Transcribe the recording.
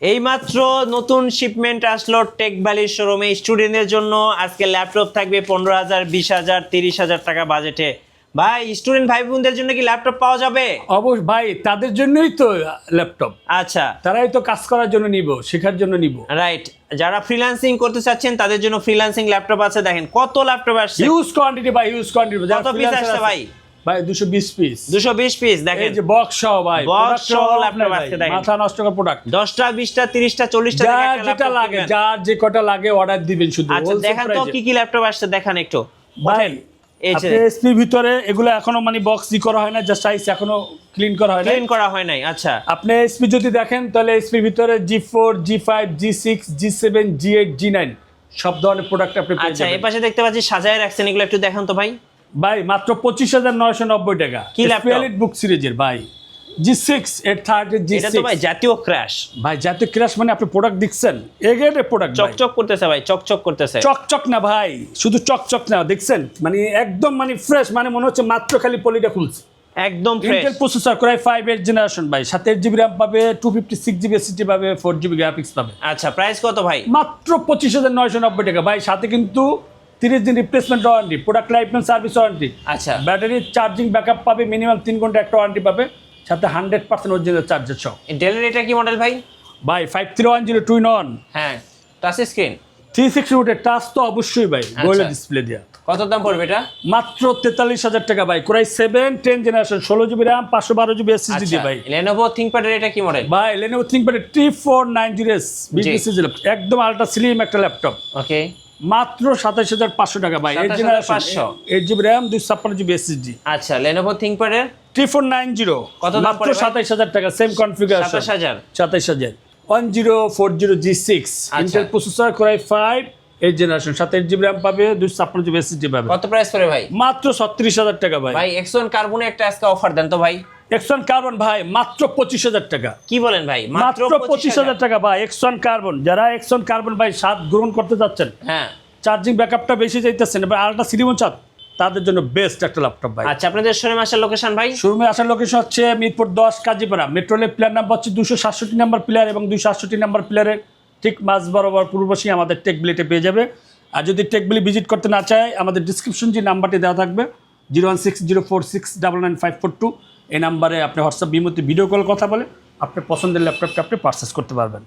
এইমাত্র নতুন শিপমেন্ট আসলো টেক ভ্যালির শোরুমে স্টুডেন্টদের জন্য আজকে ল্যাপটপ থাকবে 15,000, 20,000, 30,000 টাকা বাজেটে। ভাই স্টুডেন্ট ভাই বোনদের জন্য কি ল্যাপটপ পাওয়া যাবে? অবশ্য ভাই, তাদের জন্যই তো ল্যাপটপ। আচ্ছা, তারাই তো কাজ করার জন্য নিব, শেখার জন্য নিব। রাইট। যারা ফ্রিল্যান্সিং করতে চাচ্ছেন তাদের জন্য ফ্রিল্যান্সিং ল্যাপটপ আছে। দেখেন কত ল্যাপটপ আসছে, হিউজ কোয়ান্টিটি ভাই, হিউজ কোয়ান্টিটি। কত পিস আসছে ভাই? ভাই 220 পিস। 220 পিস। দেখেন এই যে বক্স সহ ভাই, বক্স সহ ল্যাপটপ আছে। দেখেন মাথা নষ্ট করা প্রোডাক্ট। 10টা 20টা 30টা 40টা যার যেটা লাগে, যার যে কটা লাগে অর্ডার দিবেন শুধু। আচ্ছা দেখেন তো কি কি ল্যাপটপ আসছে, দেখান একটু ভাই। এই যে এসপির ভিতরে এগুলো এখনো মানে বক্স ই করা হয় না, জাস্ট আইস এখনো ক্লিন করা হয় না। ক্লিন করা হয় নাই। আচ্ছা, আপনি এসপি যদি দেখেন তাহলে এসপির ভিতরে G4, G5, G6, G7, G8, G9 সব ধরনের প্রোডাক্ট আপনি পেয়ে আচ্ছা। যাবেন। এই পাশে দেখতে পাচ্ছি সাজায় রাখছেন, এগুলো একটু দেখান তো ভাই। ভাই মাত্র 25,990 টাকা। কি ল্যাপটপ? এলিট বুক সিরিজের ভাই G6 এর থার্ড G6। এটা তো ভাই জাতীয় ক্র্যাশ। ভাই জাতীয় ক্রাশ মানে আপনি প্রোডাক্ট দেখছেন, এগের প্রোডাক্ট চকচক করতেছে ভাই, চকচক করতেছে। চকচক না ভাই, শুধু চকচক না, দেখছেন মানে একদম মানে ফ্রেশ, মানে মনে হচ্ছে মাত্র খালি পলিটা খুলছে। একদম fresh. Intel processor Core i5 এর জেনারেশন ভাই, 7 জিবি RAM পাবে, 256 জিবি SSD পাবে, 4 জিবি গ্রাফিক্স পাবে। আচ্ছা, প্রাইস কত ভাই? মাত্র 25,990 টাকা ভাই। সাথে কিন্তু 30 দিন replacement warranty, product life time service warranty. আচ্ছা, ব্যাটারি চার্জিং ব্যাকআপ পাবে, মিনিমাম 3 ঘন্টা একটা ওয়ারেন্টি পাবে, সাথে 100% অরিজিনাল চার্জার সহ। ডেলের এটা কি মডেল ভাই? ভাই 5310 2-in-1 হ্যাঁ, টাচ স্ক্রিন 360 রুটের টাচ তো অবশ্যই ভাই, গোল্ড ডিসপ্লে দেয়া। কত দাম পড়বে এটা? মাত্র 43,000 টাকা ভাই। Core i7 10 generation, 16 GB RAM, 512 GB SSD দিয়ে ভাই। Lenovo ThinkPad এর এটা কি মডেল? ভাই Lenovo ThinkPad T490S বিজনেস একদম আলট্রা স্লিম একটা ল্যাপটপ। ওকে, মাত্র 27,500 টাকা ভাই। 27,500 8 জিবি RAM, 256 জিবি SSD। আচ্ছা, Lenovo ThinkPad এর T490 কত দাম মাত্র পড়ে ভাই? 27,000 টাকা, same configuration. 27,000। 27,000 1040 G6 Intel processor Core i5 8 generation, 8 GB RAM পাবে, 256 জিবি SSD পাবে। কত প্রাইস পড়ে ভাই? মাত্র 36,000 টাকা ভাই। ভাই X1 কার্বনে একটা আজকে অফার দেন তো ভাই। X1 কার্বন ভাই মাত্র 25,000 টাকা। কি বলেন ভাই? মাত্র 25,000 টাকা ভাই। X1 কার্বন, যারা X1 কার্বন ভাই স্বাদ গ্রহণ করতে যাচ্ছেন, হ্যাঁ, চার্জিং ব্যাকআপটা বেশি যাইতেছেন, এবার আলট্রা স্লিম চান, তাদের জন্য বেস্ট একটা ল্যাপটপ ভাই। আচ্ছা, আপনাদের শোরুমে আসার লোকেশন ভাই? শোরুমে আসার লোকেশন হচ্ছে মিরপুর 10 কাজীপাড়া। মেট্রো রেলের প্ল্যান নাম্বার হচ্ছে 267 নাম্বার প্লেয়ার, এবং 268 নাম্বার প্লেয়ারের ঠিক মাঝ বরাবর পূর্বপাশে আমাদের টেকবিলিতে পেয়ে যাবে। আর যদি টেকবিলি ভিজিট করতে না চায়, আমাদের ডিসক্রিপশন যে নাম্বারটি দেওয়া থাকবে 01604699542, এই নাম্বারে আপনি হোয়াটসঅ্যাপ বিমতে ভিডিও কল কথা বলে আপনার পছন্দের ল্যাপটপটা আপনি পারচেস করতে পারবেন।